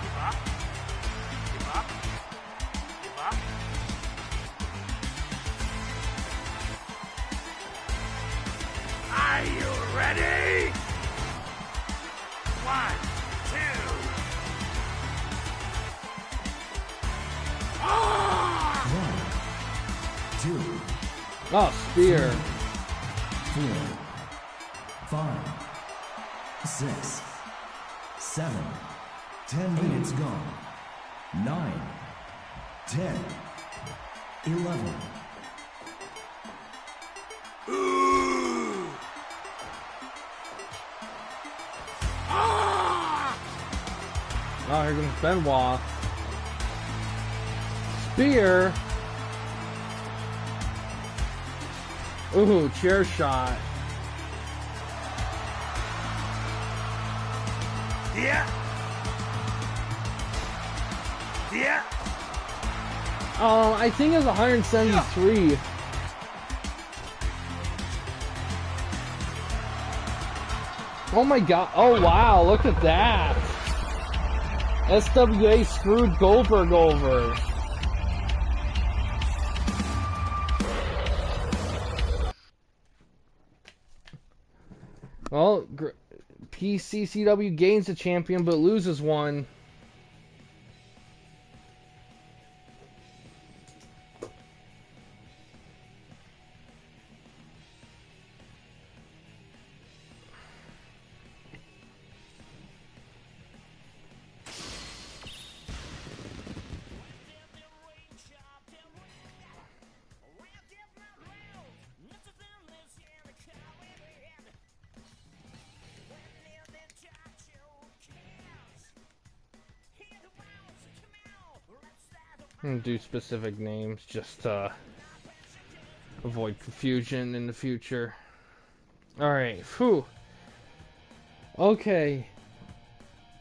C: Give up. Give up. Give up. Are you ready? 1, 2. Ah!
B: 1, 2,
A: Oh, spear.
B: 4, 5, 6, 7, 10 minutes gone. 9, 10, 11.
C: Ooh! Ah!
A: Oh, here comes Benoit. Spear. Ooh, chair shot.
C: Yeah. Yeah.
A: I think it's 173. Oh my god. Oh wow, look at that. SWA screwed Goldberg over. Well, PCCW gains the champion but loses one. And do specific names just to avoid confusion in the future. Alright, phew. Okay.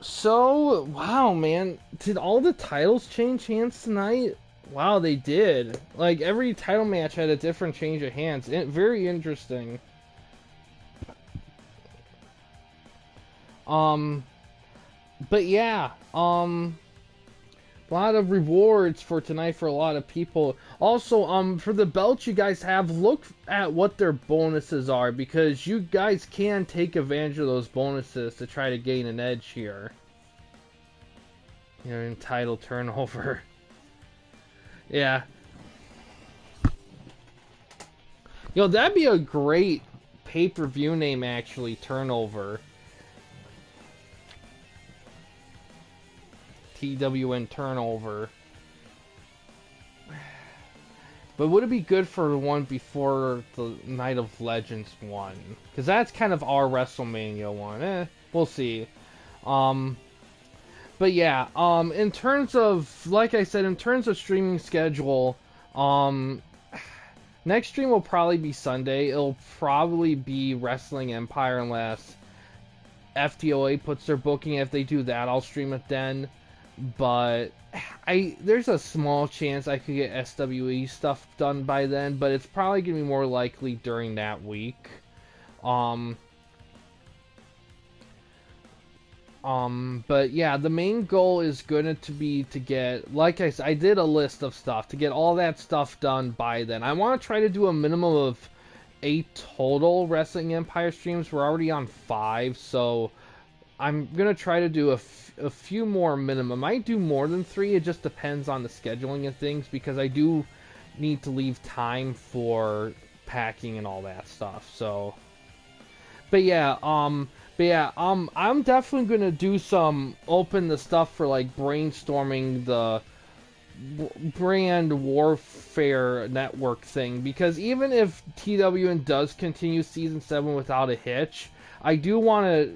A: So, wow, man. Did all the titles change hands tonight? Wow, they did. Like, every title match had a different change of hands. Very interesting. But yeah, a lot of rewards for tonight for a lot of people. Also, for the belts you guys have, look at what their bonuses are, because you guys can take advantage of those bonuses to try to gain an edge here. You know, in title turnover. Yeah. Yo, that'd be a great pay-per-view name, actually, turnover. TWN turnover. But would it be good for the one before the Night of Legends one? Because that's kind of our WrestleMania one. We'll see. But yeah, in terms of, like I said, in terms of streaming schedule, next stream will probably be Sunday. It'll probably be Wrestling Empire unless FTOA puts their booking. If they do that, I'll stream it then. But there's a small chance I could get SWE stuff done by then, but it's probably gonna be more likely during that week. But yeah, the main goal is going to be to get, like I said, I did a list of stuff, to get all that stuff done by then. I want to try to do a minimum of 8 total Wrestling Empire streams. We're already on 5, so I'm going to try to do a few more minimum. I might do more than 3, it just depends on the scheduling and things, because I do need to leave time for packing and all that stuff, so. But yeah, I'm definitely gonna do some open the stuff for like brainstorming the brand warfare network thing, because even if TWN does continue season 7 without a hitch, I do want to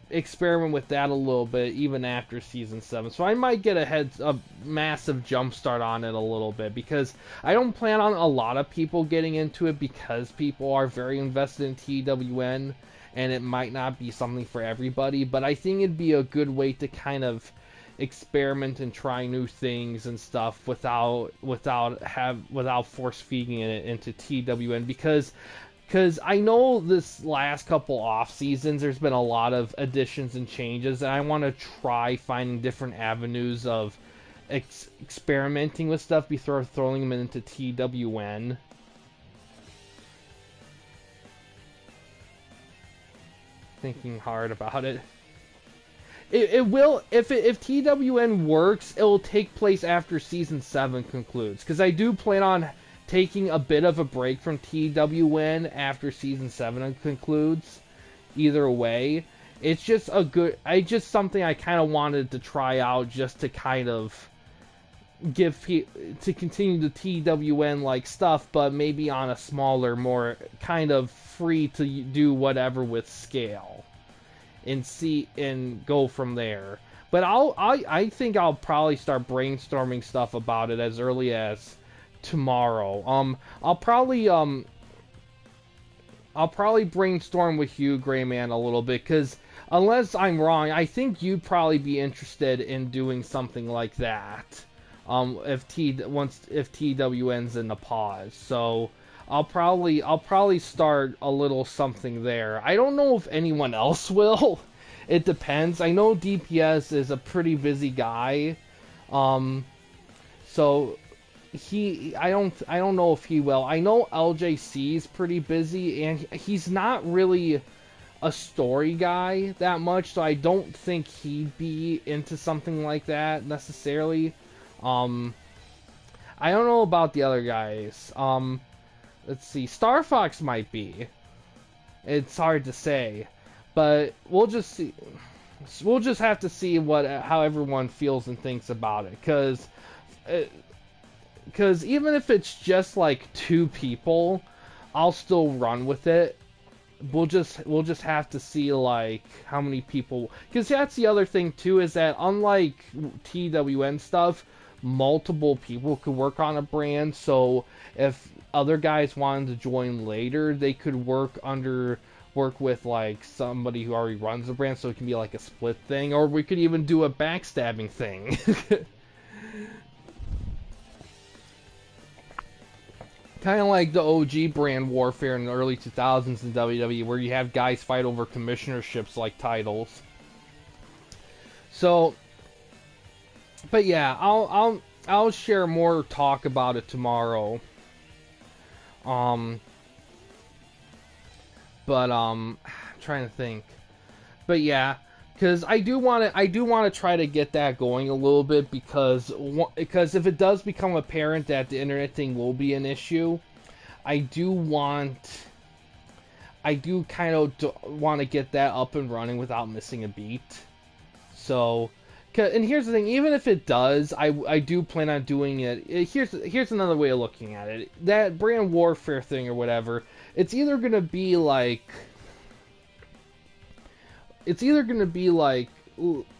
A: experiment with that a little bit even after season 7. So I might get a massive jump start on it a little bit, because I don't plan on a lot of people getting into it, because people are very invested in TWN and it might not be something for everybody, but I think it'd be a good way to kind of experiment and try new things and stuff without force feeding it into TWN, because I know this last couple off seasons there's been a lot of additions and changes, and I want to try finding different avenues of experimenting with stuff before throwing them into TWN. Thinking hard about it. It will, if TWN works, it will take place after season 7 concludes, because I do plan on taking a bit of a break from TWN after season 7 concludes. Either way, it's just something I kind of wanted to try out, just to kind of to continue the TWN like stuff, but maybe on a smaller, more kind of free to do whatever with scale, and go from there. But I think I'll probably start brainstorming stuff about it as early as tomorrow. I'll probably brainstorm with you, Grayman, a little bit, because unless I'm wrong, I think you'd probably be interested in doing something like that. If TWN's in the pause, so I'll probably start a little something there. I don't know if anyone else will. It depends. I know DPS is a pretty busy guy, so I don't know if he will. I know LJC is pretty busy, and he's not really a story guy that much, so I don't think he'd be into something like that necessarily. I don't know about the other guys. Let's see. Star Fox might be. It's hard to say, but we'll just see. We'll just have to see how everyone feels and thinks about it, because even if it's just like 2 people, I'll still run with it. We'll just have to see like how many people, because that's the other thing too, is that unlike TWN stuff, multiple people could work on a brand. So if other guys wanted to join later, they could work with like somebody who already runs the brand, so it can be like a split thing, or we could even do a backstabbing thing. Kind of like the OG brand warfare in the early 2000s in WWE, where you have guys fight over commissionerships like titles. So, but yeah, I'll share more talk about it tomorrow. I'm trying to think. But yeah, because I do want to try to get that going a little bit, because if it does become apparent that the internet thing will be an issue, I do kind of want to get that up and running without missing a beat. So, and here's the thing, even if it does, I do plan on doing it. Here's another way of looking at it. That brand warfare thing or whatever, it's either gonna be like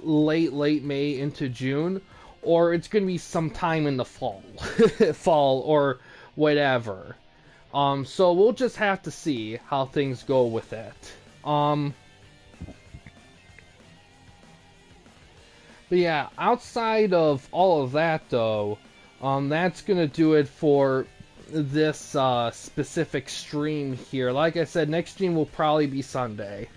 A: late May into June, or it's gonna be sometime in the fall, fall or whatever. So we'll just have to see how things go with it. But yeah, outside of all of that though, that's gonna do it for this specific stream here. Like I said, next stream will probably be Sunday.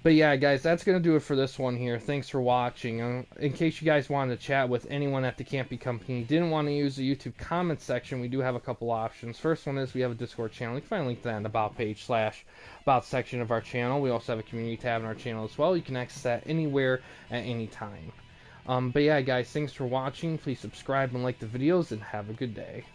A: But yeah, guys, that's going to do it for this one here. Thanks for watching. In case you guys wanted to chat with anyone at the Campy Company, didn't want to use the YouTube comment section, we do have a couple options. First one is we have a Discord channel. You can find a link to that in the About page / About section of our channel. We also have a community tab in our channel as well. You can access that anywhere at any time. But yeah, guys, thanks for watching. Please subscribe and like the videos, and have a good day.